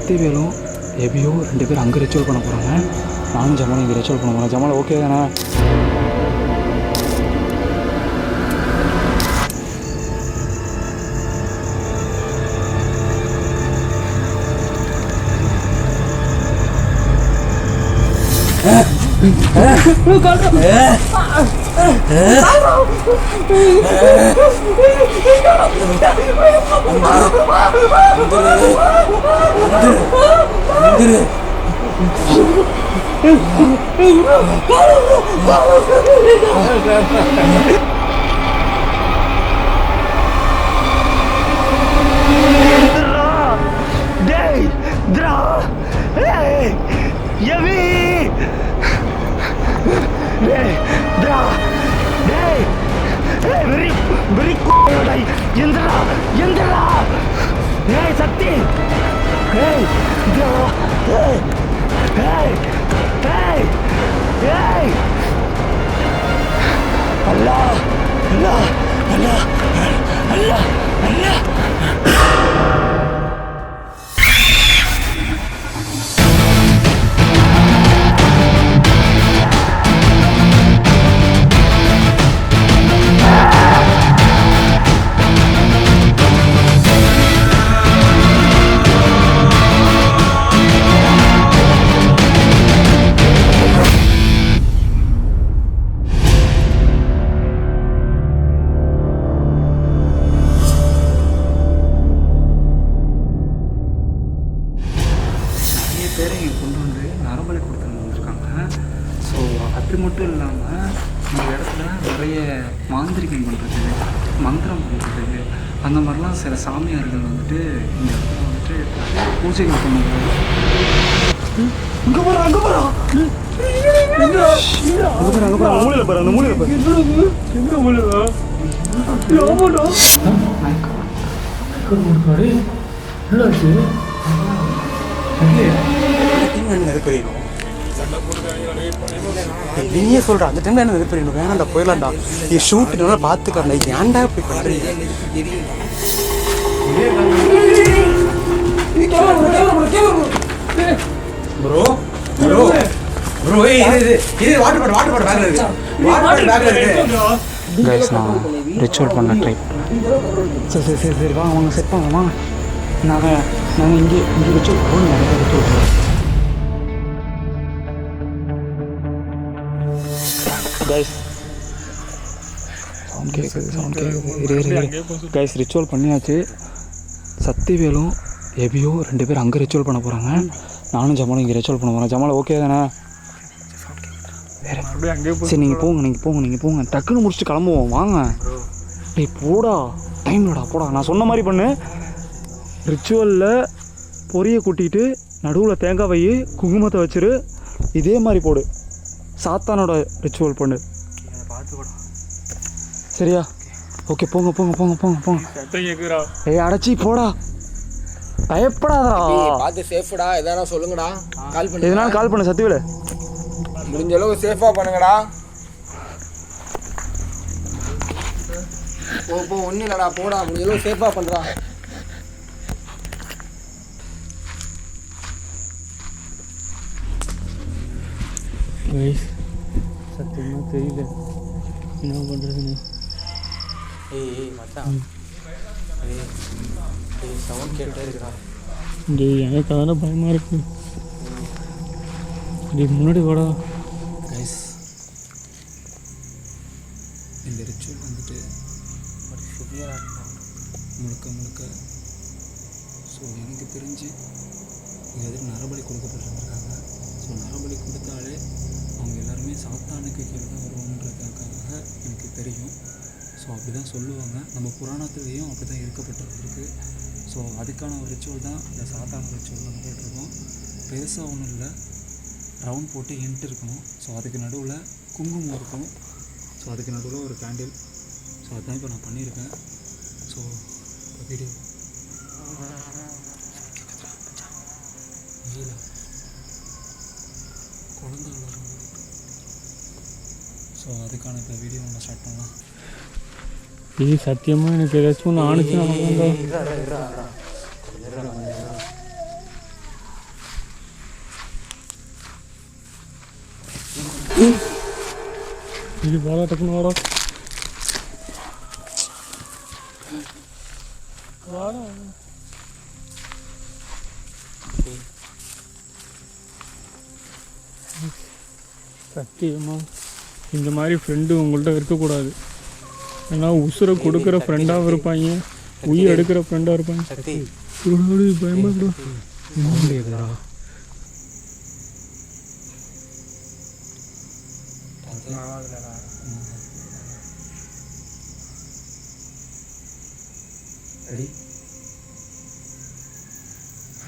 சக்திவேலும் எபியோ 2 பேர் அங்கே ரிச்சுவல் பண்ண போகிறாங்க. நானும் ஜமாலும் இங்கே ரிச்சுவல் பண்ண போகிறேன். ஜமால் ஓகே தானே? பேரை இங்கே கொண்டு வந்து நரபலி கொடுத்துன்னு வந்திருக்காங்க. ஸோ அது மட்டும் இல்லாமல் இந்த இடத்துல நிறைய மாந்திரிகம் பண்ணுறது, மந்திரம் பண்ணுறது, அந்த மாதிரிலாம் சில சாமியார்கள் வந்துட்டு இந்த இடத்துல வந்துட்டு பூஜைகள் பண்ணுவாங்க. அங்கே போகிறோம் அங்கே போகிறோம் அங்கே போகிறோம் மூலையில் பாரு, அந்த மூலையில் பாரு. எங்கே மூலையா? என்னாச்சு? நீயே சொல்ற அந்த டைம்ல என்ன நெருப்பறியணும்? வேணாண்டா, போயிடலாம்டா. நீ ஷூட் பார்த்துக்கடா. இது ஏன்டா இப்படி பண்றீங்க? ப்ரோ ப்ரோ ப்ரோ இது வாட்டர் பாட்டில் பேக்ல இருக்கு. வாட்டர் பேக்ல இருக்கு. கைஸ், நான் ரிச்சுவல் பண்ண ட்ரை பண்ணுறேன். சரி வாங்க செட் பண்ணுவோமா? நாங்கள் இங்கே ரிச்சுவல் பண்ணுவோம். நிறைய ரிச்சுவல் பண்ணுவோம். கைஸ் சவுண்ட் கேட்குது. கைஸ் ரிச்சுவல் பண்ணியாச்சு. சக்திவேலும் எபியோ 2 பேர் அங்கே ரிச்சுவல் பண்ண போகிறாங்க. நானும் ஜமாலும் இங்கே ரிச்சுவல் பண்ண போகிறேன். ஜமால் ஓகே தானே? சரி நீங்கள் போங்க. டக்குன்னு முடிச்சுட்டு கிளம்புவோம். வாங்க. டேய் போடா, டைம் இல்லடா, போடா. நான் சொன்ன மாதிரி பண்ணு. ரிச்சுவலில் பொரியை கூட்டிகிட்டு நடுவில் தேங்காய் வை, குங்குமத்தை வச்சிரு. இதே மாதிரி போடு. சாத்தானோட ரிச்சுவல் பண்ணு. சரியா? ஓகே போங்க. ஏய் அடைச்சி போடா, பயப்படாதடா. பார்த்து சேஃப்டா. எதனா சொல்லுங்கடா, கால் பண்ணு. எதனால கால் பண்ணு சத்தியவேலு. முடிஞ்ச அளவுக்கு சேஃபா பண்ணுங்கடா. போ ஒன்றும் இல்லைடா, போடா. முடிஞ்ச அளவுக்கு சேஃபா பண்ணுறா. சத்தியமாக தெரியல என்ன பண்ணுறதுன்னு. ஏய் மச்சான், சவுண்ட் கேட்டே இருக்குடா. எனக்கு அதெல்லாம் பயமாக இருக்கு. முன்னாடி வாடா. கைஸ், இந்த ரிச்சுவல் வந்துட்டு ஒரு சிவியராக இருக்கும் முழுக்க. ஸோ எனக்கு தெரிஞ்சு இங்கே எதிர் நரபலி கொடுக்கப்பட்டிருந்திருக்காங்க. ஸோ நரபலி கொடுத்தாலே அவங்க எல்லாருமே சாத்தானுக்கு கீழே தான் வருவாங்கன்றதுக்காக எனக்கு தெரியும். ஸோ அப்படி தான் சொல்லுவாங்க. நம்ம புராணத்துலேயும் அப்படி தான் இருக்கப்பட்டிருக்கு. ஸோ அதுக்கான ஒரு ரிச்சுவல் தான் இந்த சாத்தான ரிச்சுவல் நம்ம போட்டிருக்கோம். பெருசாக ஒன்றும் இல்லை, ரவுண்ட் போட்டு என்ட்டு இருக்கணும். ஸோ அதுக்கு நடுவில் குங்குமம் இருக்கும். ஸோ அதுக்கு நடுவில் ஒரு கேண்டில். ஸோ அதுதான் இப்போ நான் பண்ணியிருக்கேன். ஸோ வீடியோ குழந்தை வளரும். ஸோ அதுக்கான இப்போ வீடியோ நம்ம ஸ்டார்ட் பண்ணலாம். இது சத்தியமாக எனக்கு ஏதாச்சும் ஒன்று ஆணுச்சு. இது வாடா டக்குன்னு வாடா வாடா சத்தியமா இந்த மாதிரி ஃப்ரெண்டு உங்கள்கிட்ட இருக்கக்கூடாது. ஏன்னா உசுரை கொடுக்குற ஃப்ரெண்டாகவும் இருப்பாங்க, உயிர் எடுக்கிற ஃப்ரெண்டாக இருப்பாங்க. பயமா இருக்குடா. ரெடி?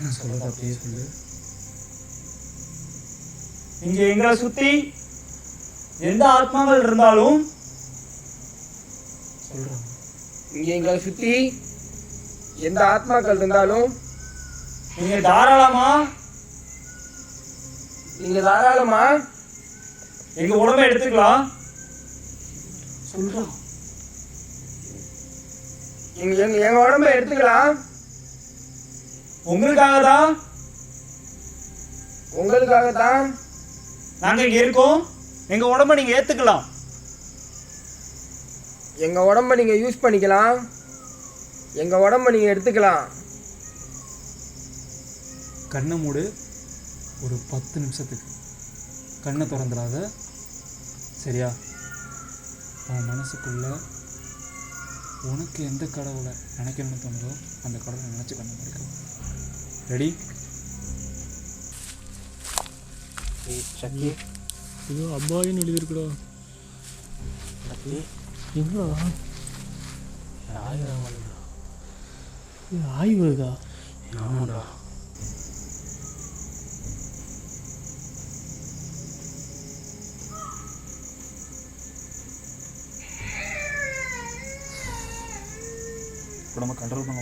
நான் சொல்றது அப்படியே சொல்லு. இங்கே எங்களை சுற்றி எந்த ஆத்மாக்கள் இருந்தாலும் சொல்கிறேன். இங்கே எங்களை சுற்றி எந்த ஆத்மாக்கள் இருந்தாலும் நீங்கள் தாராளமாக எங்கள் உடம்பை எடுத்துக்கலாம். சொல்கிறோம். எங்கள் உடம்பை எடுத்துக்கலாம். உங்களுக்காக தான் நாங்கள் இங்கே இருக்கோம். எங்கள் உடம்பை நீங்கள் ஏற்றுக்கலாம். எங்கள் உடம்பை நீங்கள் யூஸ் பண்ணிக்கலாம். எங்கள் உடம்பை நீங்கள் எடுத்துக்கலாம். கண்ணை மூடு ஒரு 10 நிமிஷத்துக்கு. கண்ணை திறந்துடாத, சரியா? உன் மனசுக்குள்ள உனக்கு எந்த கடவுளை நினைக்கணும்னு தோணுதோ அந்த கடவுளை நினச்சி கண்ணை முடிக்கும். ரெடி? சக்தி ஐயோ அப்பாயின்னு எழுதியிருக்குடா. எங்கடா ஆய்வு வருதா? ஆமாடா. உடம்பை கண்ட்ரோல் பண்ண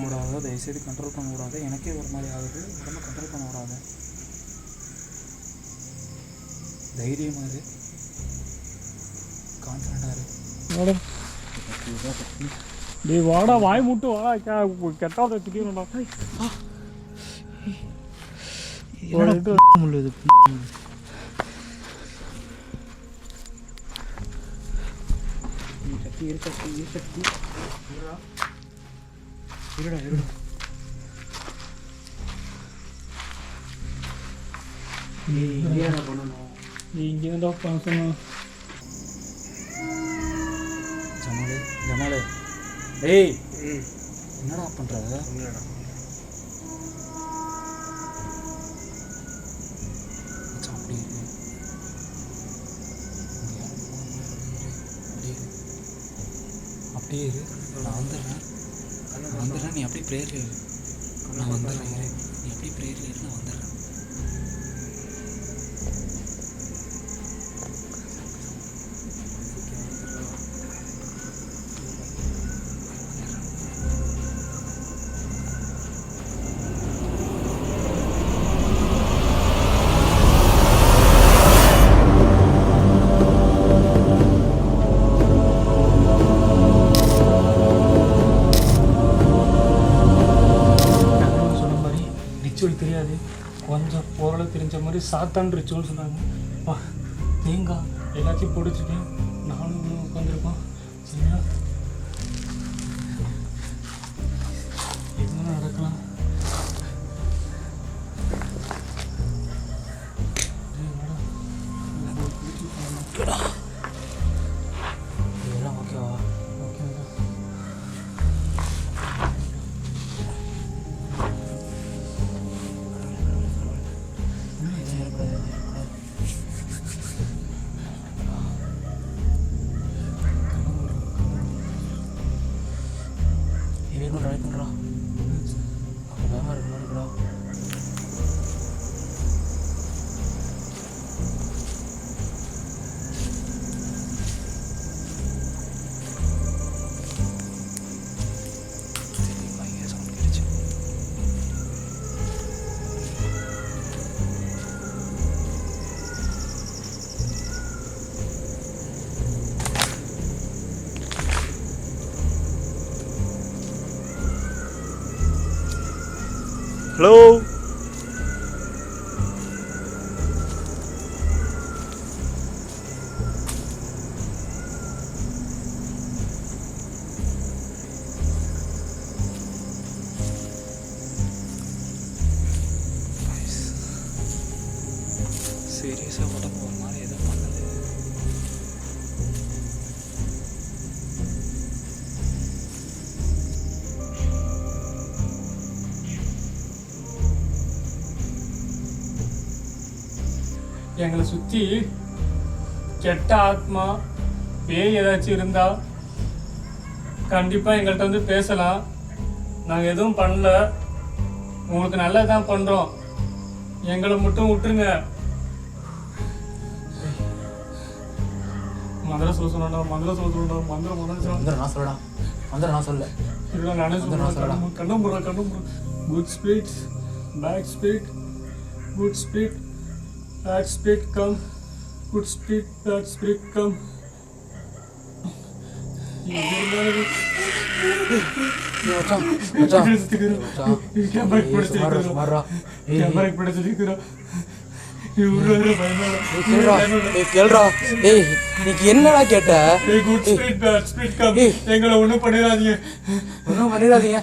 விடாத, தயவுசெய்து கண்ட்ரோல் பண்ண விடாத. எனக்கே ஒரு மாதிரி ஆகுது. உடம்பை கண்ட்ரோல் பண்ண விடாத. தைரியமாக இரு, கான்ஃபிடண்டாக இரு. வாடா டேய் வாடா, வாய் முட்டு வாடா. கெட்டாத திடீர்னுடா. முள்ளுது. சக்தி இருடா. நீ இங்கே இருந்தா சொன்னா ஜமாலே டேய் என்னடா பண்ணுற? அப்படி இருக்கு. அப்படியே இரு. நான் வந்துடுறேன். நீ அப்படியே ப்ரேயரில் இரு. நான் வந்துடுறேன். நீ அப்படியே ப்ரேயரில் இரு. நான் வந்துடுறேன். தெரியாது, கொஞ்சம் ஓரளவு தெரிஞ்ச மாதிரி சாத்தான் ரிச்சுவல்னு சொன்னாங்க. வா தேங்காய் எல்லாத்தையும் பிடிச்சிட்டேன். நானும் உட்காந்துருக்கோம். சரியா எதுவும் நடக்கலாம். இதெல்லாம் ஓகேவா? ஹலோ எங்களை சுற்றி கெட்ட ஆத்மா பேய் ஏதாச்சும் இருந்தா கண்டிப்பாக எங்கள்கிட்ட வந்து பேசலாம். நாங்கள் எதுவும் பண்ணல, உங்களுக்கு நல்லதான் பண்ணுறோம், எங்களை மட்டும் விட்டுருங்க. மந்திரம் சொல்ல சொன்னா மந்திரம் சொல்ல சொன்னா மந்திரம் நான் சொல்லடா, மந்திரம் நான் சொல்ல. நானே சொல்றேன். கண்ணம் போடுறேன். Good speed, back speed, good speed, back speed come, good speed, back speed come. என்னடா கேட்ட? எங்களை ஒண்ணும் பண்ணிடாதீங்க, ஒன்றும் பண்ணிடாதீங்க.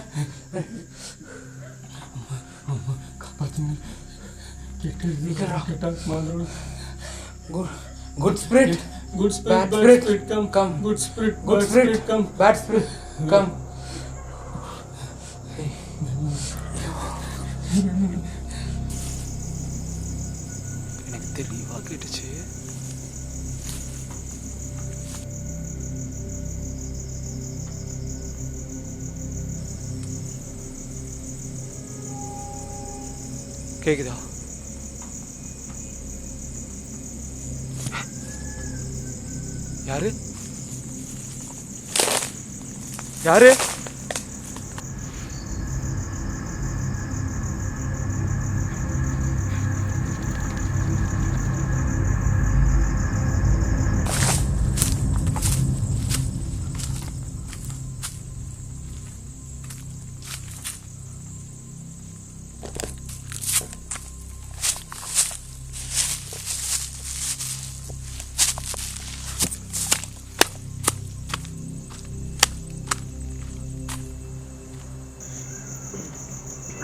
Good spirit, good spirit, bad bad spirit, spirit come, come. good spirit, Good bad spirit, spirit come, bad spirit, come. எனக்கு தெளிவா கேட்டுச்சு. கேக்குதா? யாரு யாரு?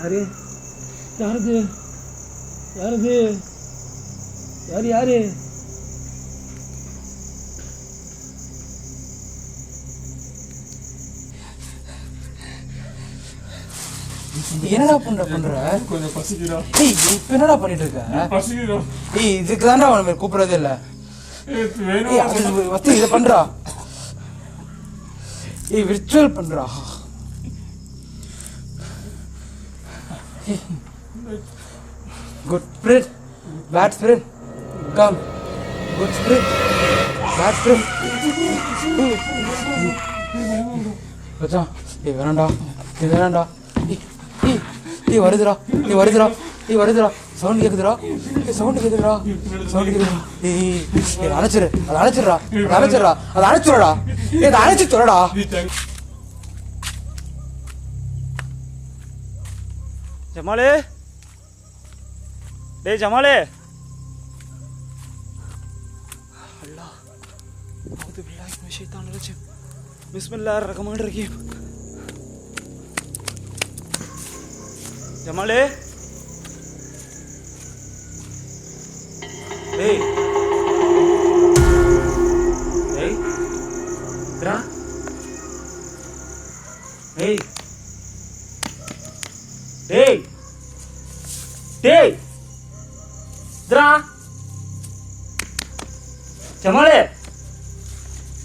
யாரு? யாருது? யாருது? யாரு? யாரு? என்னடா பண்ற? கொஞ்சம் பசிக்கிறா. ஏய், இப்ப என்னடா பண்ணிட்டு இருக்க? பசிக்கிறா. ஏய், இதுக்கு தான்டா அவனை கூப்பிடுறதே இல்ல. ஏய், அது இதை பண்றா. ஏய், விர்ச்சுவல் பண்றா. Good spirit, bad spirit, come. Good spirit, bad spirit. மச்சான், ஏய் வேணாண்டா, ஏய் வேணாண்டா. ஏய் வருதுடா, ஏய் வருதுடா, ஏய் வருதுடா. சவுண்ட் கேக்குதுடா, சவுண்ட் கேக்குதுடா, சவுண்ட் கேக்குதுடா. ஏய் அணைச்சிரு, அதை அணைச்சிடுறா, அதை அணைச்சிடுறா, அதை அணைச்சிடுறா. ஏய் அதை அணைச்சி சொல்லடா. ஜமாலே, டேய் ஜமாலே. அல்லாஹ், அவுது பில்லாஹி மினஷ் ஷைத்தானிர் ரஜீம். பிஸ்மில்லாஹிர் ரஹ்மானிர் ரஹீம். ஜமாலே, டேய் டேய் ரா டேய் டேய் டேய் ரா ஜமாலே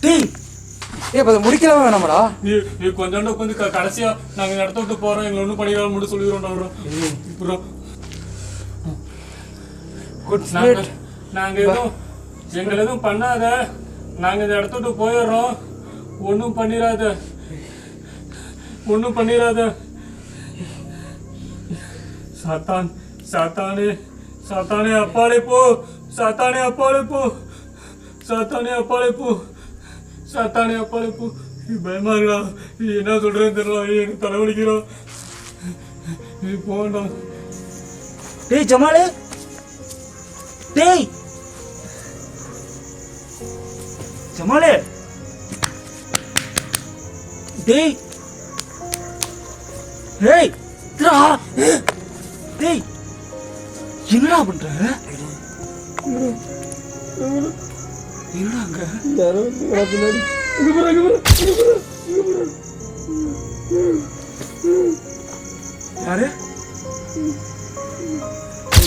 டேய், ஏய் அப்ப முடிக்கலாமா வேணாமடா? நீ கொஞ்சோண்ட உட்காந்து கடைசியா நாங்க இந்த இடத்த விட்டு போறோம், எங்களை ஒன்றும் பண்ணிக்கலாம் மட்டும் சொல்லிடுறோம். இப்போ குட் ஸ்பிரிட், நாங்க எதுவும் எங்களை எதுவும் பண்ணாத, நாங்க இந்த இடத்த விட்டு போயிடுறோம், ஒன்றும் பண்ணிடாத, ஒன்றும் பண்ணிடாத. சாத்தான், சாத்தானே, சாத்தானே அப்பாலே போ, சாத்தானே அப்பாலே போ, சாத்தானே அப்பாலே போ, சாத்தானே அப்பாலே போ. பயமா இருக்கா? என்ன சொல்றேன்னு தெரியல, எனக்கு தலைவலிக்கிறோம். நீ போண்டா. டேய் ஜமாலே, டேய் ஜமாலே, டேய் டேய் ரா டேய் என்னடா பண்ற? என்னடா அங்க யாரோ பின்னாடி யாரு?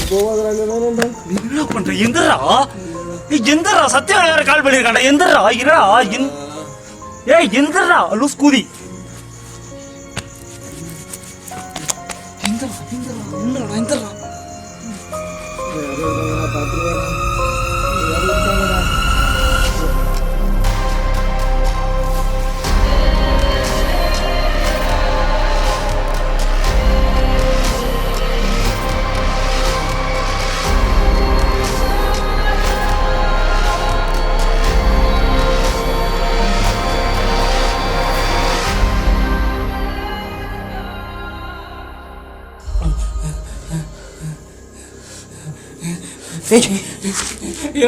போவாதாங்க வேணாண்டா. என்னடா பண்ற? எந்திரா எந்திரா, சத்தியம் வேற கால் பண்ணிருக்காண்டா. எந்திரா இரா ஏய் எந்திரா லூஸ் கூதி. எந்திரா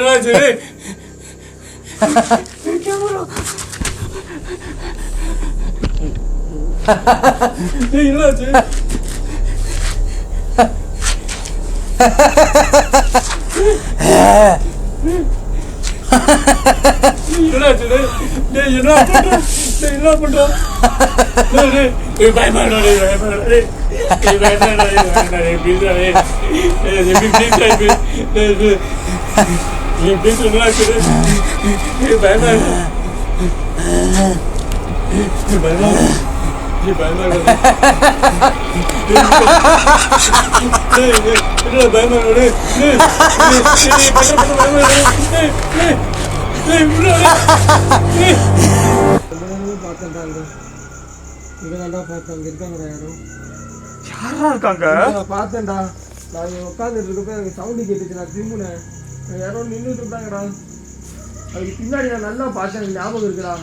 என்னாச்சு? என்னாச்சு? என்ன பண்ற? யாரா இருக்காங்க? பார்த்தேன்டா, நான் உட்காந்துட்டு இருக்கப்ப எனக்கு சவுண்டு கேட்டுச்சு. நான் திரும்பினேன், யாரோ நின்றுட்டு இருந்தாங்கடா. அதுக்கு பின்னாடி நான் நல்லா பார்த்தேன், எனக்கு ஞாபகம் இருக்குடா.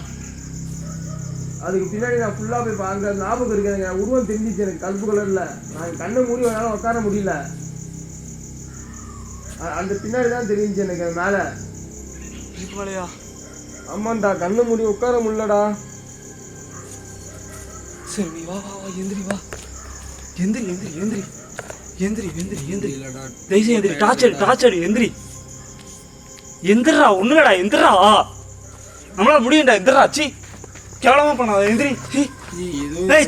அதுக்கு பின்னாடி நான் ஃபுல்லாக போய் அங்கே ஞாபகம் இருக்கு. எனக்கு உருவம் தெரிஞ்சிச்சு, எனக்கு கருப்பு கலரில். நான் கண்ணை மூடி என்னால் உட்கார முடியல. அந்த பின்னாடி தான் தெரிஞ்சிச்சு எனக்கு மேலே. மேலையா? ஆமாண்டா, கண்ணை மூடி உட்கார முடியலடா. சரி நீ வா வா வா, எந்திரி வா, எந்திரி எந்திரி எந்திரி எந்திரி எந்திரி எந்திரி தயவுசெய்து எந்திரி. டார்ச்சர் எந்திரி எந்திரா. ஒண்ணுலடா எந்திரா, நம்மளால முடியும்டா. எந்திரா சி கேவலமா பண்ணாத. எந்திரி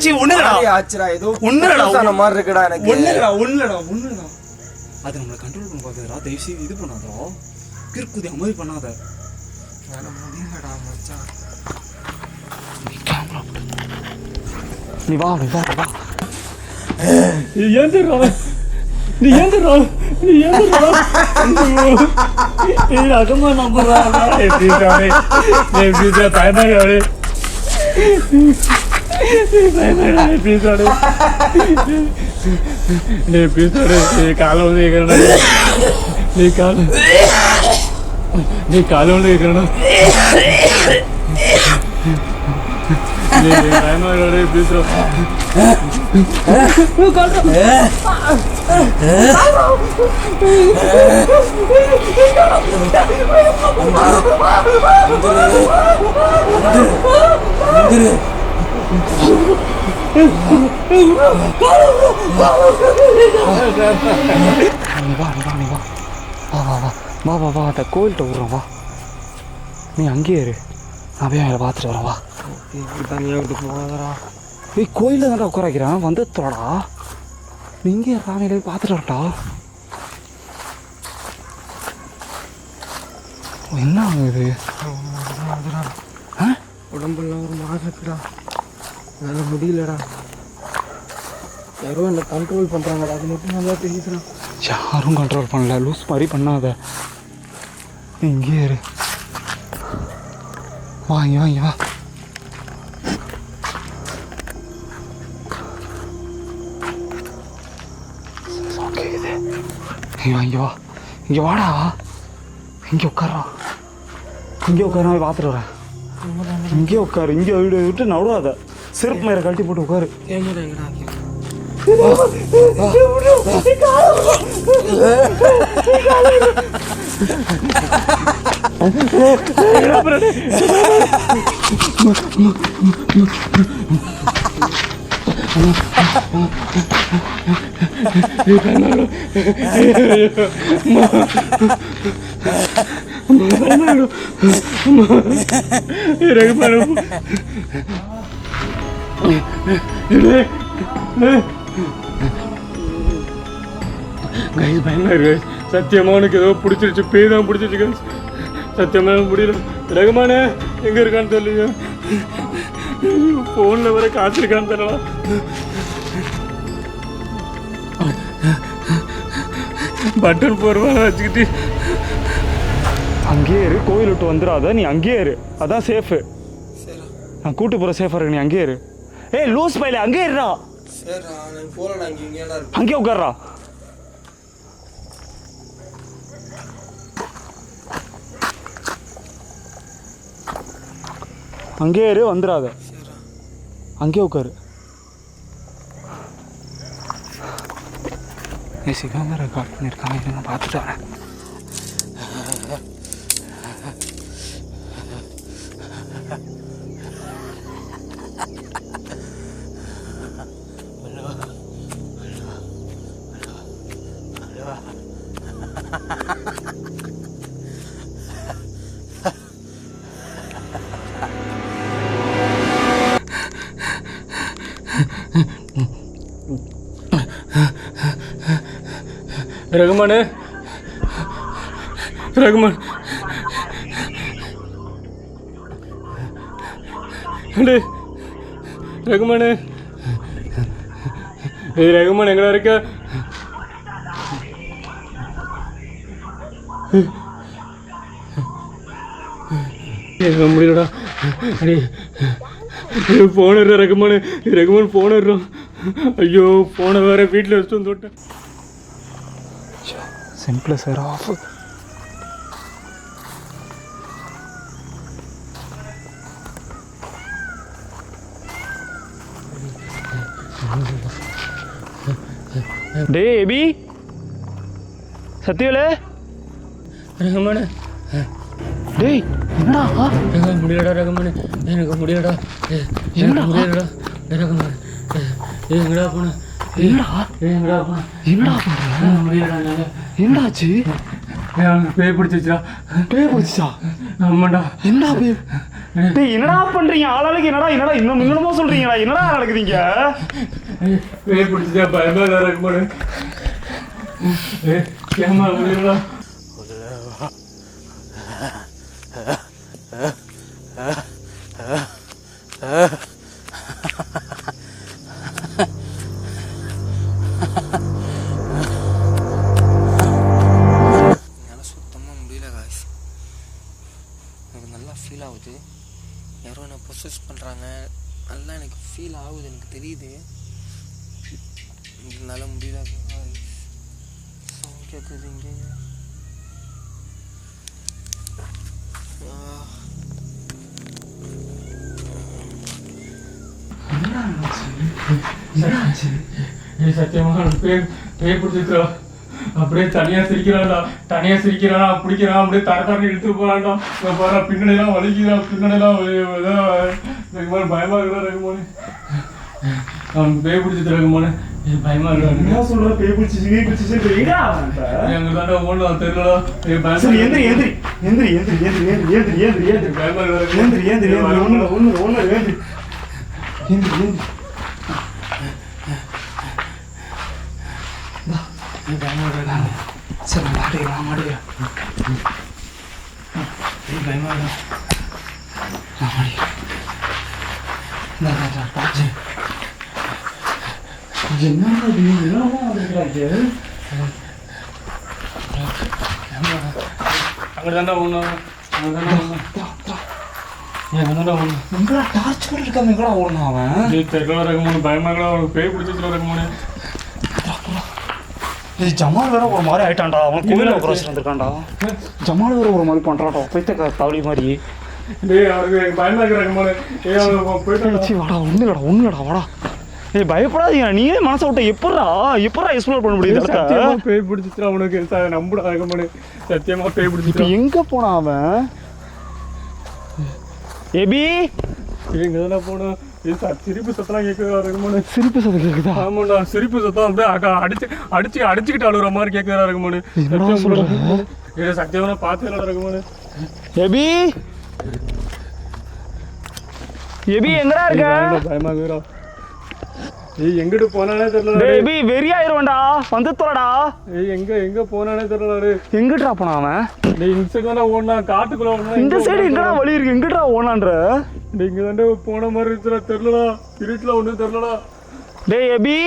சி ஒண்ணுலடா ஆச்சுடா. ஏதோ ஒண்ணுலடா மாதிரி இருக்குடா எனக்கு. ஒண்ணுலடா அது நம்மளை கண்ட்ரோல் பண்ண பார்க்குதுடா. தயவுசெய்து இது பண்ணாதா, கிறுக்குதி அமதி பண்ணாத. வேற முடியலடா மச்சான். நீ வா நீ வா வா. எந்திரா அகமா நம்புறா. కాలంలో నీ కాలంలో ఎక్కడ வா அந்த கோயில்கிட்ட விட்றோம் வா. நீ அங்கேயே இரு, நான் போய் அவங்களை பார்த்துட்டு வரேன் வா. தனியாக விட்டு போகாதடா. ஏய் கோயிலில் தான்டா உட்கார வைக்கிறேன், வந்து தோடா. நீ இங்கே சாமியில் போய் பார்த்துட்டு வரட்டா. என்ன ஆகுது? உடம்புலாம் ஒரு மாதிரி இருக்குடா, என்னால் முடியலடா. யாரோ என்னை கண்ட்ரோல் பண்ணுறாங்கடா, அது மட்டும் நல்லா தெரியுதுடா. யாரும் கண்ட்ரோல் பண்ணல, லூஸ் மாதிரி பண்ணாத. நீ இங்கேயே இரு, வாங்கி வா. இங்கே வா, இங்கே வாடா, இங்கே உட்காரா, இங்கே உட்கார பார்த்துட்டு வரேன். இங்கே உட்காரு, இங்கே விட்டு நடுவாத, செருப்பு மேலே கழட்டி போட்டு உட்காரு. guys, சத்தியமா உனக்கு ஏதோ பிடிச்சிருச்சு, பேய் தான் பிடிச்சிருச்சு guys. சத்தியமா முடியல. ரகுமானே எங்கே இருக்கான்னு தெரியலையா, ஃபோனில் வர காசு இருக்கான்னு தெரியல. பட்டன் போடுவா வச்சுக்கிட்டு அங்கேயே இரு, கோயில் விட்டு வந்துடாத, நீ அங்கேயே இரு, அதான் சேஃபு. நான் கூட்டு போகிற சேஃபாக இருக்கு, நீ அங்கேயே இரு. ஏய் லூஸ் பையில அங்கேயே இருடா. அங்கேயே உட்கார்றா. அங்கேயே இரு, வந்துடாத, அங்கேயே உட்காரு. சிகாம ரெக்கார்ட் பண்ணியிருக்காங்க, இதை நான் பார்த்துட்டு வரேன். ரகுமானே, ரகுமான், ரகுமானே, ரகுமான் எங்கடா இருக்க? முடியலடா. அடே ஃபோன் இருறா ரகுமான், ரகுமான் ஃபோன் இருறோம். ஐயோ ஃபோனை வேற வீட்டில் வச்சுட்டு வந்து விட்டேன். Simple sir off. டே எபி, சத்தியவேல, ரகுமானே, டேய் என்னடா முடியலடா ரகுமானே, எனக்கு முடியலடா, எனக்கு முடியலடா ரகுமானே, எங்கடா போன? என்னடா போன? என்னடா பண்ற? முடியலடா. என்னடாச்சு? பேய் பிடிச்சிச்சா? பேய் பிடிச்சிச்சா? ஆமாண்டா. என்னடா பேய்? டேய் என்னடா பண்றீங்க? ஆளாளுக்கு என்னடா என்னடா இன்னும் இன்னுமோ சொல்றீங்களா? என்னடா நடக்குதுங்க? பேய் பிடிச்சிச்சா? பயமா ரகுமானே. ஏமா முடியலடா. ஃபீல் ஆகுது, யாரோ என்னை ப்ரொசஸ் பண்ணுறாங்க, நல்லா எனக்கு ஃபீல் ஆகுது, எனக்கு தெரியுது. என்னால் முடியல, சவுண்ட் கேட்குது இங்கே. சத்தியமாக பேய் பிடிச்சிருக்கா, அப்படியே தனியாக சிரிக்கிறான்டா, தனியாக சிரிக்கிறானா, பிடிக்கிறான், அப்படியே தரத்தாண்டி எடுத்துட்டு போகிறான்டா. நான் பாரு பின்னணிலாம் வலிக்கிறான், பின்னணிலாம் ரகுமான் பயமாக இருக்கிறா. ரகுமானே அவனுக்கு பேய் பிடிச்சிட்டு ரகுமானே, பயமாக இருக்கிறான். என்ன சொல்கிற? பேய் பிடிச்சிச்சு எங்க தாண்டா ஓடா தெரியலடா. ஏந்திரி ஏந்திரி ஏந்திரி ஏந்திரி ஏந்திரி ஏந்திரி ஏந்திரி ஏந்திரி ஏந்திரி பயமாக இருக்கிற. ஏந்திரி ஏந்திரி ஏந்திரி ஒன்று ஒன்று ஒன்று ஏந்திரி ஏந்திரி ஏந்திரி. சரி நான் மாட்டுக்கிறேன், மாட்டுக்கிறேன். பயமா நான் மாட்டிக்கிறேன். அங்கே தாண்டா ஒன்று, அங்கே தாண்டா ஒன்று, அங்கே தாண்டா ஒன்று. எங்கடா டார்ச் கூட இருக்காம எங்கடா ஓடணும் அவன்? தெரியல ரகுமான், பயமாங்கடா, அவனுக்கு பேய் பிடிச்சிட்டு ரகுமான். ஜமால் வேற ஒரு மாதிரி ஆயிட்டான்டா, அவன் கோயிலில் ஆப்ரேஷன் வந்திருக்கான்டா. ஜமால் வேற ஒரு மாதிரி பண்ணுறான்டா, போய்த்த தவளி மாதிரி. டேய் அவனுக்கு பயமா இருக்கிறாங்க. ஏய் அவன் போயிட்டு வாடா, ஒன்றுடா வாடா. ஏய் பயப்படாதீங்க, நீயே மனசை விட்ட எப்படா எக்ஸ்ப்ளோர் பண்ண முடியுது? சத்தியமாக பேய் பிடிச்சிட்டு அவனுக்கு நம்புடா ரகுமான், சத்தியமாக பேய் பிடிச்சிட்டு. எங்கே போனான் அவன்? எபி எங்கே தானே போனான்? சிரிப்பு சத்தம் கேட்குறா ரகுமான். சிரிப்பு சத்தம் கேட்குதா? ஆமாண்டா, சிரிப்பு சத்தம் அப்படியே அடிச்சுக்கிட்டு அழுகுற மாதிரி கேட்குறா ரகுமான். சத்தியமான பார்த்து ரகுமான். எபி எங்கடா இருக்க? பயமாகுறா. ஏய் எங்கிட்டு போனானே தெரியல. டேய் எபி வெறியாயிருவன்டா, வந்து தொலைடா. ஏய் எங்க போனானே தெரியல. எங்கிட்டா போனா அவன்? டேய் இந்த சைடு தான ஓடுனா, காட்டுக்குள்ள ஓடுனா. இந்த சைடு எங்கடா வழி இருக்கு, எங்கிட்டா ஓடுனான்ற? டேய் இங்க தாண்டா போன மாதிரி இருக்குடா, தெரியலடா. இருட்டுல ஒண்ணும் தெரியலடா. டேய் எபி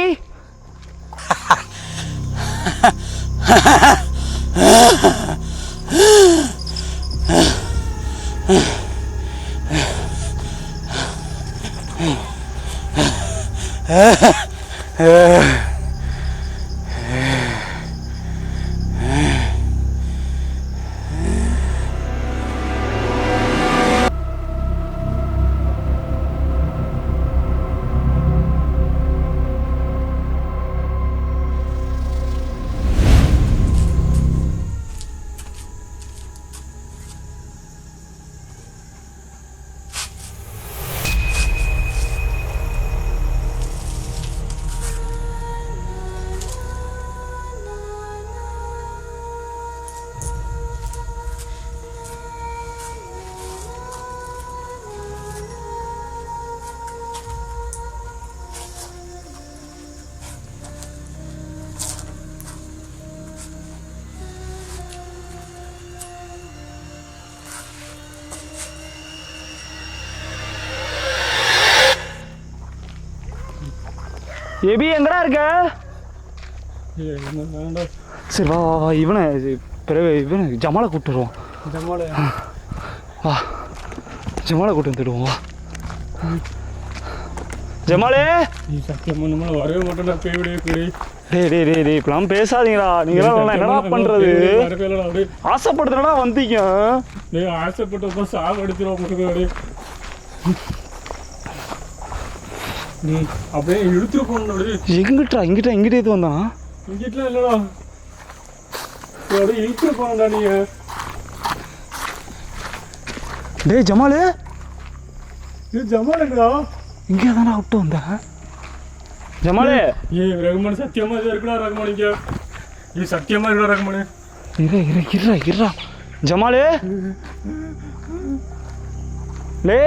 எபி எங்கடா இருக்க? சரி வா வா வா, இவனை ஜமாலை கூப்பிட்டு வருவோம். வா ஜமாலை கூப்பிட்டு வந்துடுவோம். வா ஜமாலே. சத்தியமா நம்மள வரவே மாட்டேன்டா, பேய் விடு. டேய் டேய் டேய் டேய் இப்பெல்லாம் பேசாதீங்கடா. நீங்களாம் என்னடா பண்றது? ஆசைப்படுறதுடா வந்தீங்க. டேய் ஆசைப்பட்டப்ப சாவு அடிச்சிரும் முருகே. அப்படியே இழுத்துட்டு போனோட. இங்கிட்ட இது வந்தான். இங்கிட்ட இல்லடா, அப்படியே இழுத்துட்டு போனடா நீங்க. டேய் ஜமாலு, இது ஜமாலுங்கடா. இங்கே தானே விட்டு வந்தேன். ஜமாலு ஏய் ரகுமான், சத்தியமா இது இருக்குடா ரகுமான். இங்க இது சத்தியமா இருக்குடா ரகுமான். இருடா ஜமாலு. லே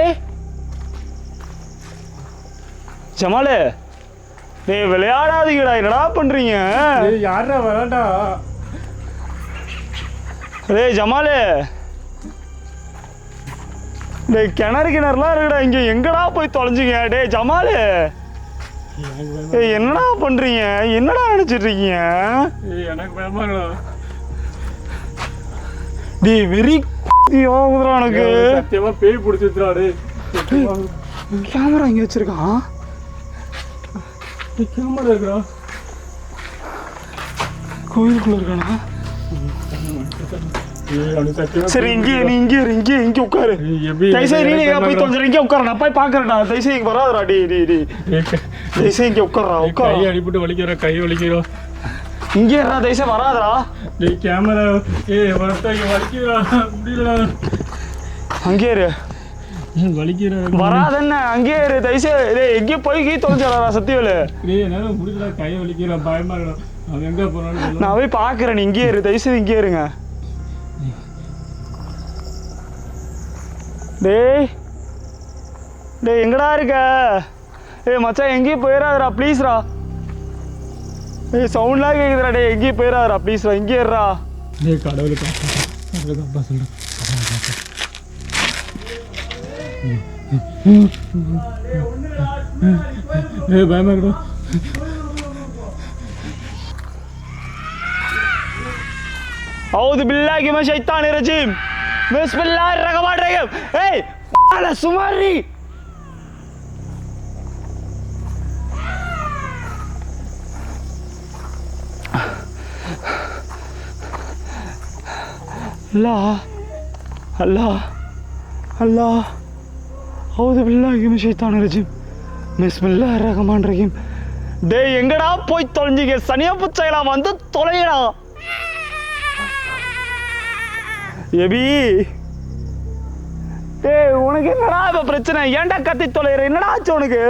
ஜமாலு, டேய் விளையாடாதீங்கடா, என்னடா பண்றீங்க? ஏய் யாரா வரடா? டேய் ஜமாலு, டேய் கிணறுலாம் இருக்குடா இங்க, எங்கடா போய் தொலைஞ்சிங்க? டேய் ஜமாலு, ஏய் என்னடா பண்றீங்க? என்னடா நினைச்சிட்டு இருக்கீங்க? ஏய் எனக்கு பயமா இருக்குடா. டேய் வெறி ஆகுதுடா எனக்கு. சத்தியமா பேய் பிடிச்சிருச்சுடா. டேய் கேமரா இங்க வச்சிருக்கான். கேமரா இருக்குடா. கோயிலுக்குள்ள இருக்கானா? சரி இங்கே உட்காரு. தயவுசெய்து நீ போய் தொலைஞ்சிரு, இங்கே உட்கார, நான் போய் பாக்குறேன்டா. தயவுசெய்து இங்க வராதுடா. தயவுசெய்து இங்கே உட்காரா. கை அடிபட்டு வலிக்கிறா, கை வலிக்கிறா. இங்கே இருடா, தயவுசெய்து வராதுடா. டேய் கேமரா, ஏய் வரட்டா, இங்க வலிக்கிறா, முடியலடா. அங்கே இரு, வலிக்கிறா. வராதண்ணே, அங்கே இரு தயவுசெய்து. டேய் எங்கே போய் கீ தொலைஞ்சிடா சத்தியவேலு. டேய் என்னால முடியல, கை வலிக்கிறா, பயமா இருக்கா. அவன் எங்க போறான்னு நான் போய் பாக்குறேன். நீ இங்கே இரு, தயவுசெய்து இங்கே இருங்க. டேய் எங்கடா இருக்க? ஏய் மச்சான் எங்கேயும் போயிடாதடா ப்ளீஸ்ரா. ஏய் சவுண்ட்லாம் கேட்குதுடா. டேய் எங்கேயும் போயிடாதடா ப்ளீஸ்ரா, இங்கே இருடா. டேய் கடவுளுக்கு அப்பா சொல்றேன். டேய் பயமா இருக்குடா. அவுது பில்லாஹி மினஷ் ஷைத்தானிர் ரஜீம். பிஸ்மில்லாஹிர் ரஹ்மானிர் ரஹீம். ஏய் அல சுமாரி. அல்லாஹ் அவுது பில்லாஹி மினஷ் ஷைத்தானிர் ரஜீம். பிஸ்மில்லாஹிர் ரஹ்மானிர் ரஹீம். டேய் எங்கடா போய் தொலைஞ்சிங்க? சனியா புச்சைகளா, வந்து தொலையடா. எபி டேய் உனக்கு என்னடா இப்ப பிரச்சனை? ஏன்டா கத்தி தொலைற? என்னடா ஆச்சு உனக்கு?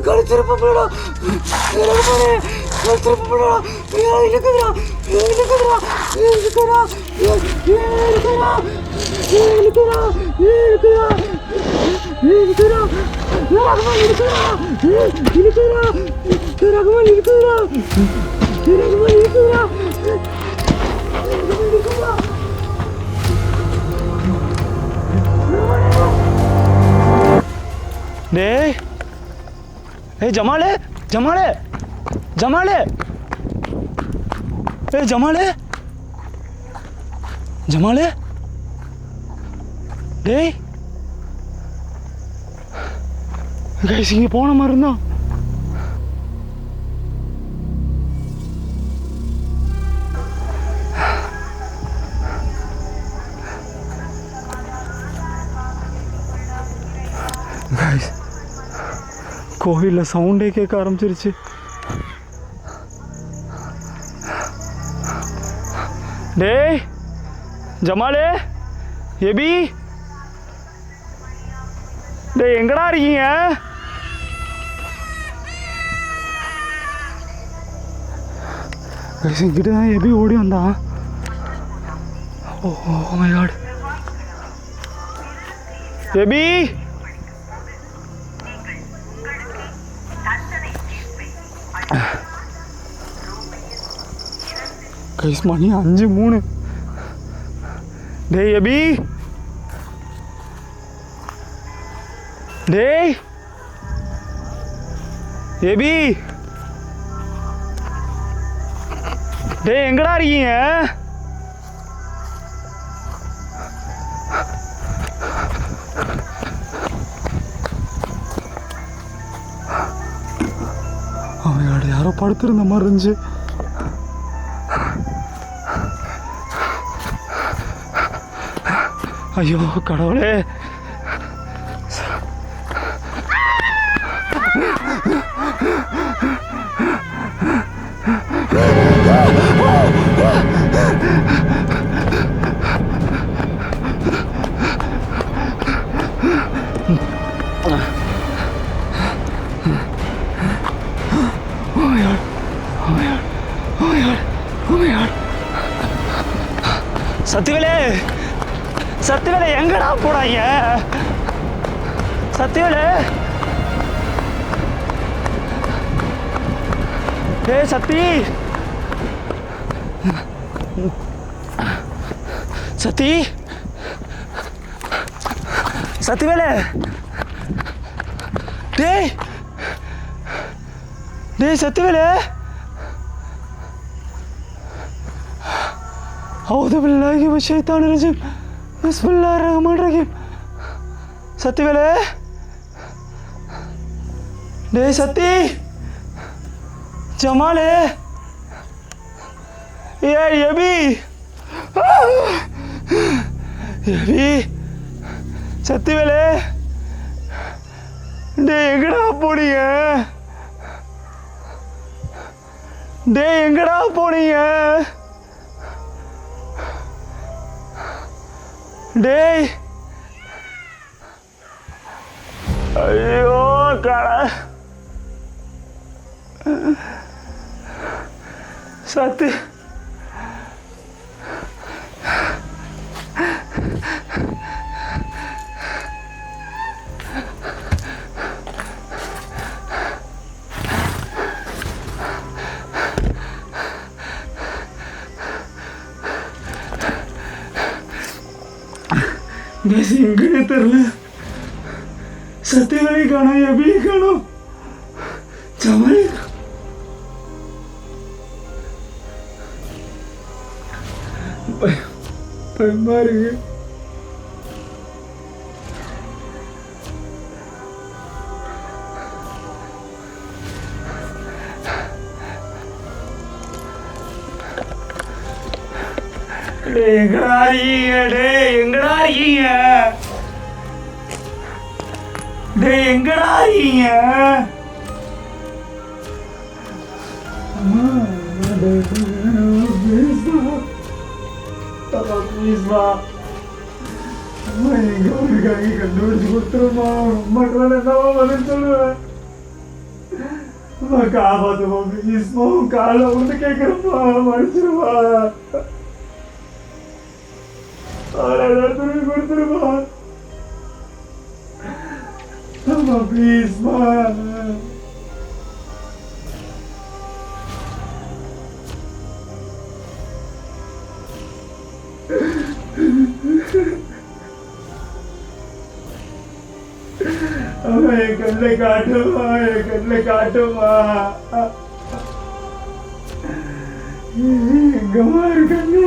கழிச்சிருப்பா டேய் ஏய் ஜமாலே ஜமாலே ஜமாலே ஏய் ஜமாலே ஜமாலே டேய் கைஸ் இங்கே போன மாதிரி இருந்தான். கைஸ் கோவிலில் சவுண்டே கேட்க ஆரம்பிச்சிருச்சு. டேய் ஜமாலே எபி டேய் எங்கடா இருக்கீங்க? கைஸ் என்கிட்ட தான் எபி ஓடி வந்தான். ஓ மை காட் எபி கைஸ் மணி 5:03. டேய் எபி டேய் எபி டேய் எங்கடா இருக்கீங்க? அவன் யாரோ படுத்திருந்த மாதிரி இருந்துச்சு. ஐயோ கடவுளே சத்திவேலே சத்திவேலே எங்கடா போறாங்க? சத்திவேலே ஏய் சத்தி சத்தி சத்திவேலே டேய் டேய் சத்திவேலே أعوذ بالله من الشيطان الرجيم بسم الله الرحمن الرحيم சத்திவேலே டேய் சத்தி ஜமாலே ஏய் எபி எபி சத்திவேலே டேய் எங்கடா போனீங்க? டேய் எங்கடா போனீங்க? டேய் ஐயோ கடை சத்து பஸ் எங்கன்னே தெரில. சத்தியவேலை காணோம், எபி காணோம், ஜமாலி பயமா இருக்கு. எங்கடா இருக்கீங்க? டேய் எங்கடா இருக்கீங்க? டேய் எங்கடா இருக்கீங்க? ப்ளீஸ்மா எங்க ஊருக்காக கண்டுபிடிச்சு கொடுத்துருமா. அம்மாக்கெல்லாம் என்னவா பதில் சொல்லுவேன்? காப்பாத்துமா ப்ளீஸ்மா காலை வந்து கேட்குறப்பா மன்னிச்சிருப்பா திரும்பி கொடுத்துருப்பா ப்ளீஸ்மா என் கண்ணில் காட்டுமா என் கண்ணில் காட்டுமா எங்கம்மா கண்ணு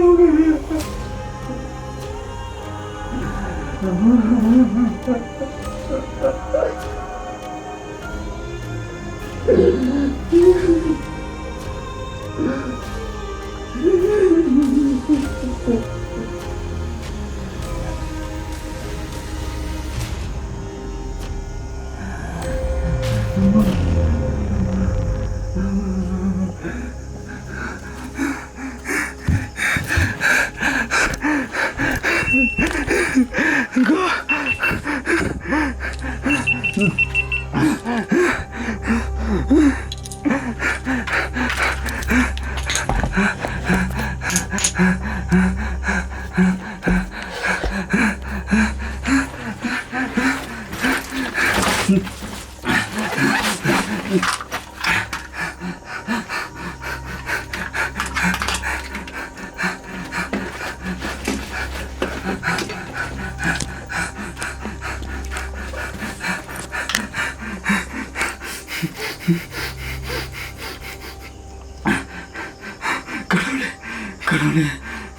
கடவுளே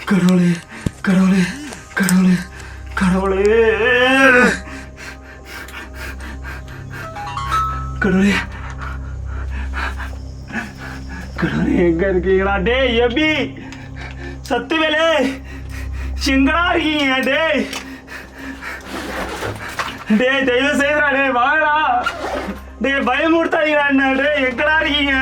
கடவுளே கடவுளே கடவுளே கடவுளே கடவுளே கடவுளே எங்க இருக்கீங்களா டேய் எபி சத்துவேலே எங்கடா இருக்கீங்க டேய் டேய் தயவு செய்யறா டேய் வாங்கடா டேய் பயமுறுத்தாதீங்களா என்ன டேய் எங்கடா இருக்கீங்க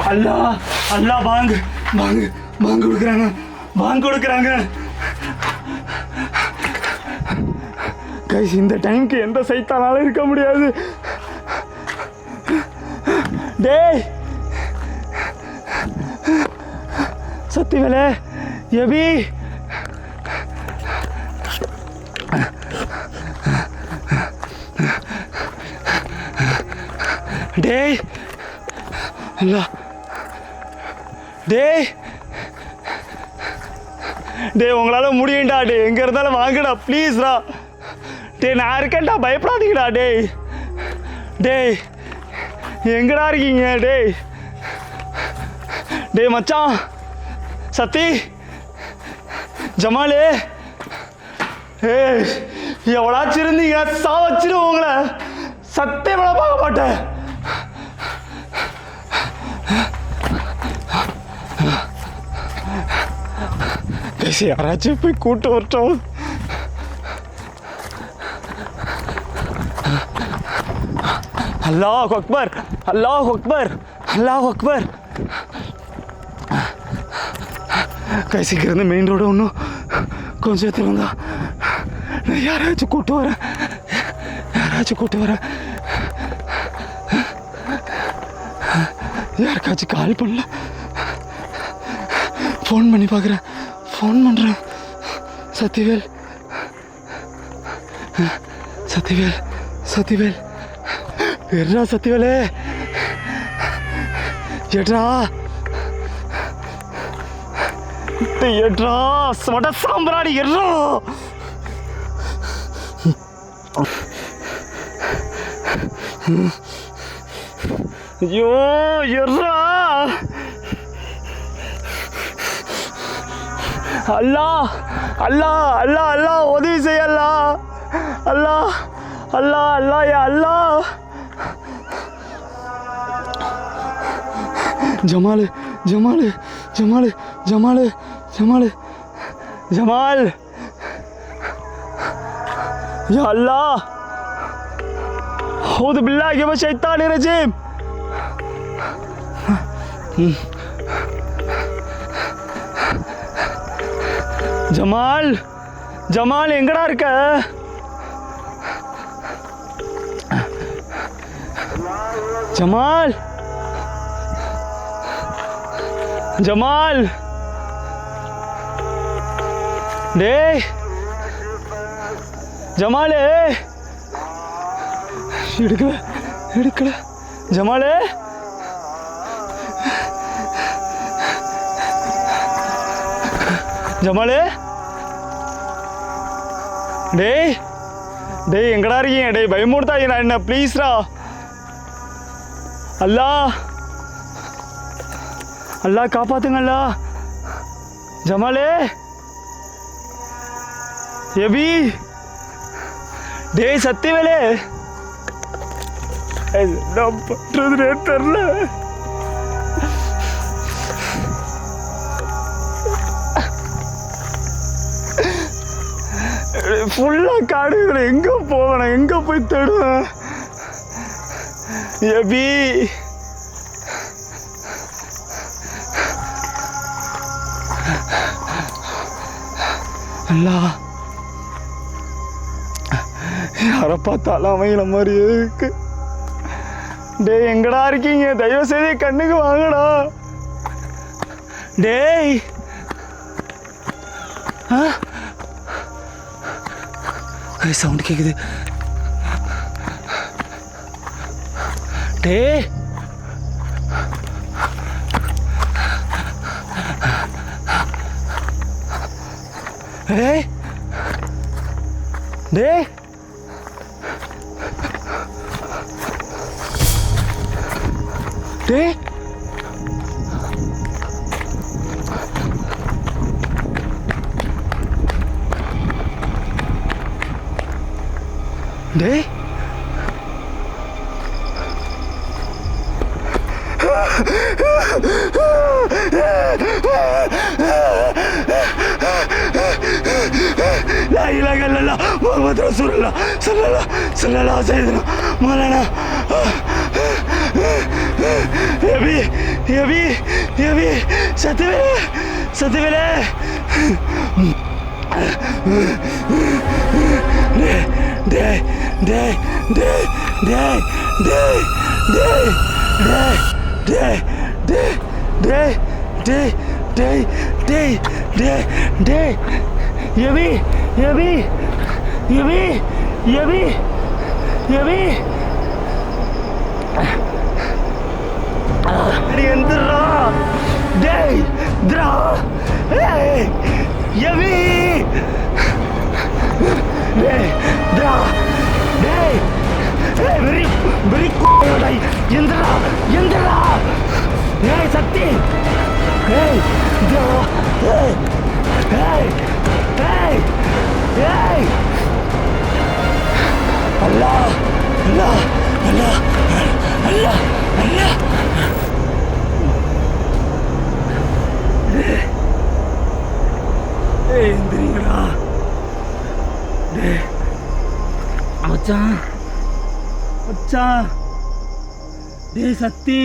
அல்லா அல்லா வாங்க வாங்க வாங்க கொடுக்குறாங்க வாங்க கொடுக்குறாங்க கைஸ் இந்த டைம்க்கு எந்த சைத்தானாலும் இருக்க முடியாது டேய் சத்தியவேலே எபி டேய் அல்லா டேய் டேய் உங்களால் முடியும்டா டே எங்கே இருந்தாலும் வாங்கடா ப்ளீஸ்டா டே நான் இருக்கேன்டா பயப்படாதீங்கடா டேய் டேய் எங்கடா இருக்கீங்க டேய் டேய் மச்சான் சத்தி ஜமாலு ஏய் எவ்வளாச்சும் இருந்தீங்க வச்சிடும் உங்களை சத்தியமெல்லாம் பார்க்க மாட்டேன் யாராச்சும் போய் கூட்டு வரட்டும் அல்லாஹ் அக்பர் அல்லாஹ் அக்பர் அல்லாஹ் அக்பர் கைசிக்கு இருந்து மெயின் ரோடு ஒன்றும் கொஞ்சம் எடுத்துட்டு வந்தா நான் யாராச்சும் கூட்டு வரேன் யாருக்காச்சும் கால் பண்ணல ஃபோன் பண்ணி பார்க்குறேன் ஃபோன் பண்ணுறேன் சத்திவேல் எட்ரா சத்திவேலே எட்ரா சொட சாம்பிராணி எட்ரா ஐயோ எட்ரா அல்லாஹ் அல்லாஹ் அல்லாஹ் அல்லாஹ் உதவி செய்ய அல்லாஹ் அல்லாஹ் அல்லாஹ் அல்லாஹ் யா அல்லாஹ் ஜமால் ஜமால் ஜமால் ஜமால் ஜமால் ஜமால் யா அல்லாஹ் அஊது பில்லாஹி மினஷ் ஷைத்தானிர் ரஜீம். ஜமால் ஜமால் எங்கடா இருக்க? ஜமால் ஜமால் டேய் ஜமாலே எடுக்கல ஜமாலே ஜமாலே டேய் டேய் எங்கடா இருக்கீங்க? டேய் பயமுறுத்தாதீங்க நான் என்ன ப்ளீஸ்ரா. அல்லாஹ் அல்லாஹ் காப்பாத்துங்க அல்லாஹ். ஜமாலே எபி டேய் சத்தியவேலே என்ன பண்றதுனே தெரியல. ஃபுல்லாக காடு எங்கே போவேன்? எங்கே போய் தேடுவேன்? எபி அல்லா யாரை பார்த்தாலும் அமைகிற மாதிரியே இருக்கு. டேய் எங்கடா இருக்கீங்க? தயவு செய்து கண்ணுக்கு வாங்கடா. டேய் சவுண்ட் கேக்குது. டேய் டேய் டேய் டேய் டேய் லா இலாஹ இல்லல்லாஹ் முஹம்மது ரசூலுல்லாஹ் ஸல்லல்லாஹு அலைஹி வஸல்லம் மௌலானா எபி சத்தியவேலே டேய் டேய் டேய் டேய் டேய் டேய் டேய் டேய் டேய் டேய் டேய் டேய் டேய் டேய் எபி எந்திரா டேய் திரா ஏய் எபி டேய் திரா டேய் ஏய் வெரி டேய் எந்திரா ஏய் சக்தி ஏய் திரா ஏய் ஏய் ஏய் அல்லாஹ் அல்லாஹ் அல்லாஹ் அல்லாஹ் அல்லாஹ் ஏய் எந்திரிங்கடா டேய் மச்சான் டேய் சக்தி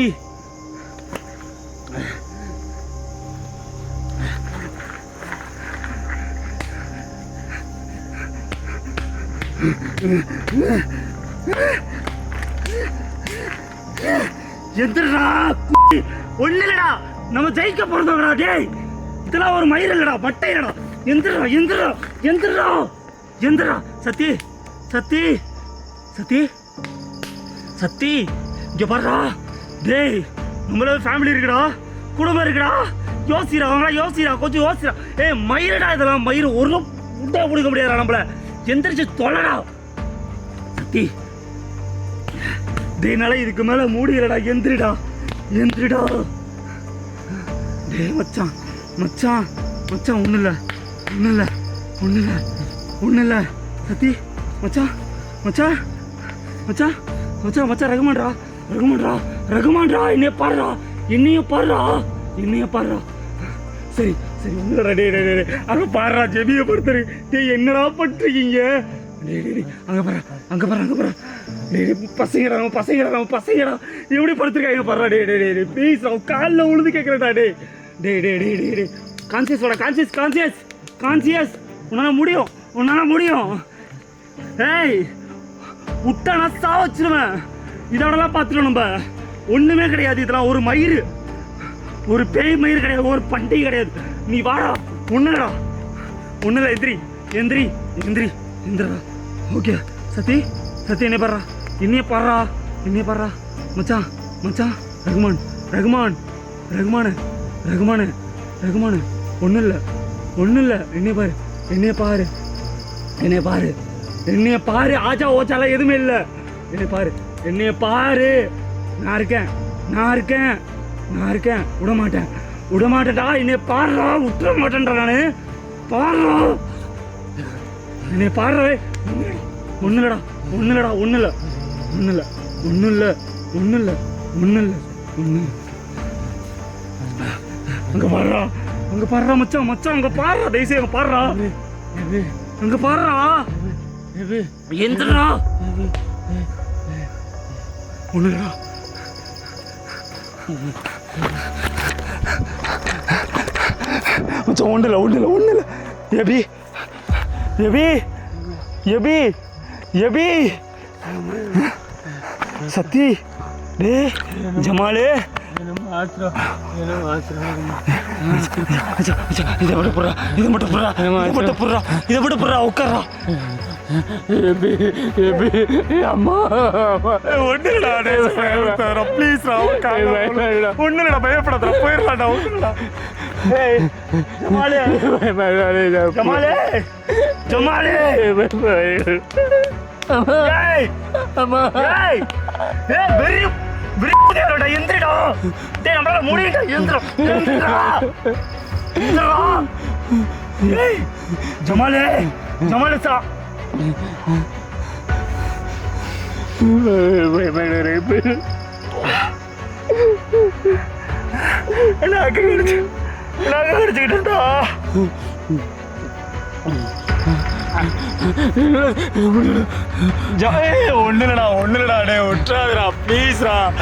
எந்திரா ஒண்ணு இல்லடா நம்ம ஜெயிக்க போறதோடா. டேய் இதெல்லாம் ஒரு மயிர் இல்லடா மட்டை இல்லடா. எந்திரா சத்தி இங்க பாருடா. டேய் நம்மள ஃபேமிலி இருக்குடா, குடும்பம் இருக்குடா. யோசிடா கொஞ்சம் யோசிடா. ஏய் மயிரடா இதெல்லாம் மயிர் ஒரு உண்டா கொடுக்க முடியாதா நம்மள. எந்திரிச்சு தொலைடா சத்தி. டேய்னால இதுக்கு மேல மூடிடா. எந்திரிடா டேய் மச்சான் ஒண்ணு இல்ல சத்தி. மச்சான் ரகுமான்டா என்னைய பாருடா. என்னைய பாடுறா என்னைய பாடுறா சரி சரி ஒன்றுடா டே டே டே அங்கே பாடுறா ஜெபியை பொறுத்தரு டேய் என்னடா பண்ணிருக்கீங்க டே டே அங்கே பாரு அங்கே பாரு அங்கே பாரு டே பசங்கடா எப்படி படுத்துருக்காங்க பாடுறா டே டே டே ப்ளீஸ் அவன் காலில் உழுது கேட்குறேன்டா டே டே டே டே டே டே கான்சியஸோட கான்சியஸ் உன்னால் முடியும் ஏய் விட்டா நான் சா வச்சிருவேன் இதோடலாம் பார்த்துட்டோம் நம்ம ஒன்றுமே கிடையாது இதெல்லாம் ஒரு மயிறு ஒரு பேய் மயிறு கிடையாது ஒரு பண்டிகை கிடையாது நீ வாடா ஒன்றுடா ஒன்றுல எந்திரிடா ஓகே சத்தி என்னைய பாடுறா மச்சான் ரகுமான் ஒன்றும் இல்லை என்னைய பாரு ஆச்சா ஓச்சாலாம் எதுவுமே இல்லை என்னைய பாரு நான் இருக்கேன் விட மாட்டேன்டா என்னைய பாடுறா விட்டுற மாட்டேன்றா நானு பாடுறா என்னைய பாடுறவே ஒன்றும் அங்க பாடுறா மச்சான் அங்க பாடுறா தயவுசெய்து அங்க பாடுறா அங்க பாடுறா எந்திரா ஒன்றுடா மச்சான் ஒன்றும் இல்லை எபி சத்தி டே ஜமாலே இதை மட்டும் புடுறா உட்கார்றா அம்மா ஒன்றுடா ப்ளீஸ் ஒன்றுடா பயப்படாத போயிடலாம்டா ஒன்றுடா ஜமாலே எந்திரிடா டேய் நம்மளால முடியல எந்திரா ஜமாலே சா அடிச்சுக்கிட்டா ஒன்னுலடா டே விட்டுறாதரா ப்ளீஸ்ரா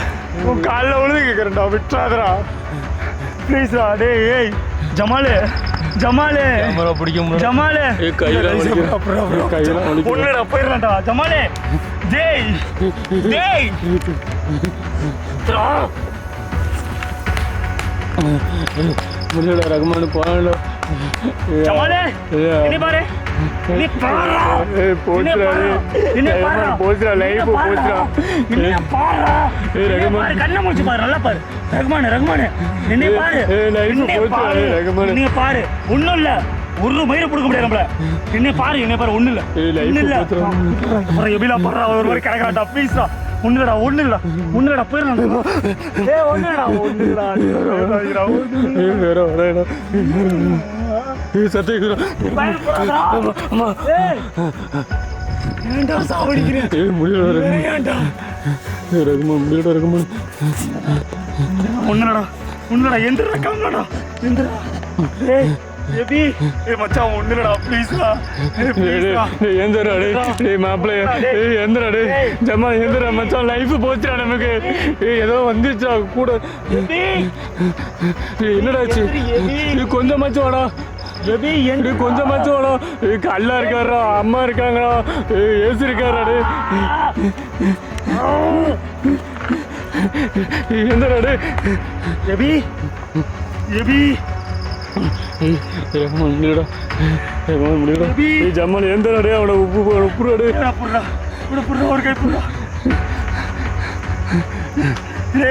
உன் காலில் உழுது கேட்குறேன்டா விட்டுறாதரா ப்ளீஸ்ரா டே ஏய் ஜமாலே ஒன்னுடா போயிடலாம்டா ஜமாலே டேய் முடியல ரகுமான் போகல ஜமாலே என்ன பாரு நீ பாறா போச்சுடா லைஃப் போச்சுடா ரகுமான் கண்ணை முடிச்சு பாரு நல்லா பாரு ரகுமான் என்ன பாரு நீ பாரு ஒன்றும் இல்லை ஒரு மயிரை கொடுக்க முடியாது நம்மள என்ன பாரு ஒன்றும் இல்லை எப்படிலா பாடுறா ஒரு மாதிரி கிடைக்கிறாட்டா ப்ளீஸ்டா ஒன்றும் இல்லடா போயிடலாம் ஒன்னுடா எந்திரா காமலடா எந்திரா மச்சான் ஒன்னுடா ப்ளீஸ்டா எந்திரா டேய் மாப்பிள்ளை எந்திரா டேய் ஜம்மா எந்திரா மச்சான் லைஃப் போச்சுடா நமக்கு ஏதோ வந்துச்சா கூட என்னடாச்சு கொஞ்சமாச்சும் வாடா கொஞ்சமாச்சும் வாடா கல்லா இருக்காரா அம்மா இருக்காங்களா ஏசு இருக்காரா எந்திரா டே முடியடா ஜம்மல் எந்தடா அவனை உப்புடாடே ஒரு கை புடுறா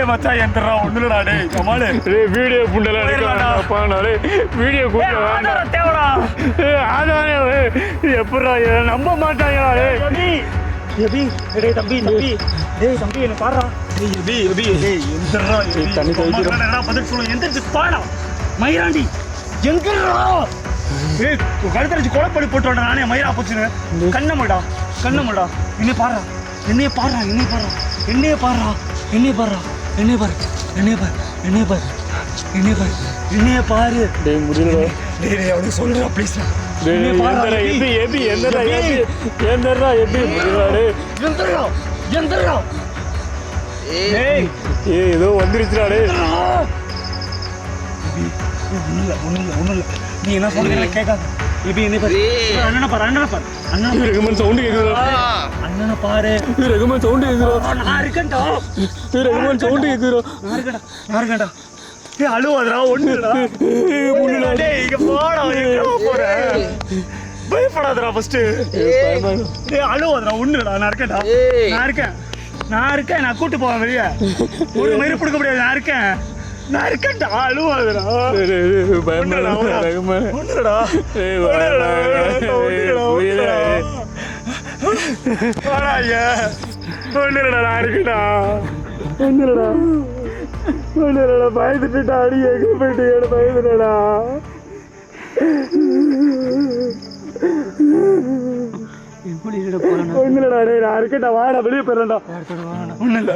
மச்சா எந்தடா ஒண்ணுலடா டே ஜமாலே வீடியோ புண்டல எடுக்கலாம்டா வீடியோ கூட்ட வேண்டாம் தேவடா ஆதானே எப்படா நம்ப மாட்டாங்கடா தம்பி என்ன பாடுறா தண்ணி பதில் சொல்ல எந்திரிச்சு பாடா மயிராண்டி எங்கடா கழுத்தடிச்சு கொலைப்படி போட்டு நானே மயிரா போச்சுன்னு கண்ணமுடா என்னைய பாடுறா என்னைய பாரு என்னைய பாரு என்னைய பாரு என்னைய பாரு என்னைய பாரு. டேய் முடியலடா. டேய் அவனுக்கு சொல்றா ப்ளீஸ்டா. டேய் என்னடா எப்படி முடியலடா டேய். எந்திரா ஏய் ஏதோ வந்துருச்சுடா டேய். ஒண்ணும் இல்ல நீ என்ன சொல்றீங்க கேட்காத. இப்போ என்ன பாரு அண்ணனை பாரு அண்ணனை ரகுமான் சவுண்ட் கேக்குதுடா. அண்ணனை பாரு ரகுமான் சவுண்ட் கேக்குதுடா. நான் இருக்கேன்டா. ரகுமான் சவுண்ட் கேக்குதுடா. நான் இருக்கேன்டா. ஏய் அழுவாதடா ஒண்ணுடா. டேய் இங்க போடா எங்க போற? பயப்படாதடா ஃபர்ஸ்ட். டேய் அழுவாதடா ஒண்ணுடா. நான் இருக்கேன்டா. நான் இருக்கேன் நான் கூட்டி போவேன் வெளியே. ஒரு மயிறு பிடிக்க முடியாது. நான் இருக்கேன்டா. அழுவாதடா. ரகுமான் ஒண்ணுடா. வாடா ஐயா. ஒண்ணுடா நான் இருக்கேன்டா. ஒண்ணுடா பயந்துட்டுடா. அடி எங்க போயிட்டு பயந்துடா. ஒண்ணுலடா டேய் நான் இருக்கேன்டா. வாடா வெளியே போயிடலாம்டா. ஒண்ணு இல்ல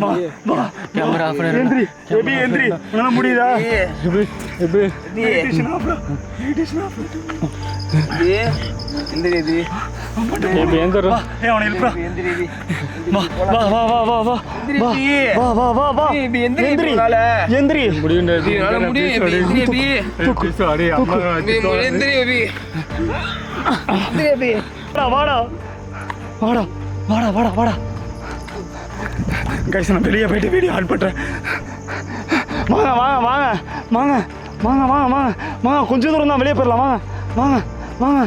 வா வா கேமரா ஆஃப் பண்ணு. எந்திரி எந்திரி உன்னால முடியுதா? எப்படி மெடிடேஷன் ஆஃப் எந்திரி எப்படி எந்திரா. ஏய் அவனை எழுப்புடா. எந்திரி வா வா வா வா வா வா வா வா வா வா எந்திரி எந்திரி முடியும்டா. வாடா வாடா வாடா வாடா வாடா. கைஸ் நான் வெளியே போயிட்டு வீடியோ ஆன் பண்ணுறேன். வாங்க வாங்க வாங்க வாங்க வாங்க வாங்க வாங்க வாங்க கொஞ்சம் தூரம் தான் வெளியே போயிடலாம். வாங்க வாங்க வாங்க.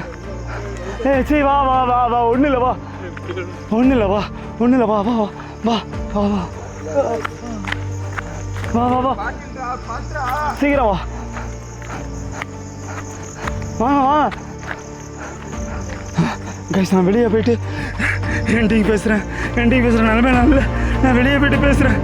ஏய் சரி வா வா வா வா ஒன்றும் இல்லை வா ஒன்றும் இல்லை வா ஒன்றும் இல்லை வா வா வா வா வா வா வா வா சீக்கிரம் வா வாங்க வாங்க. கைஸ் நான் வெளியே போயிட்டு என்டிக்கு பேசுகிறேன் நிலைமை நான் வெளியே போயிட்டு பேசுகிறேன்.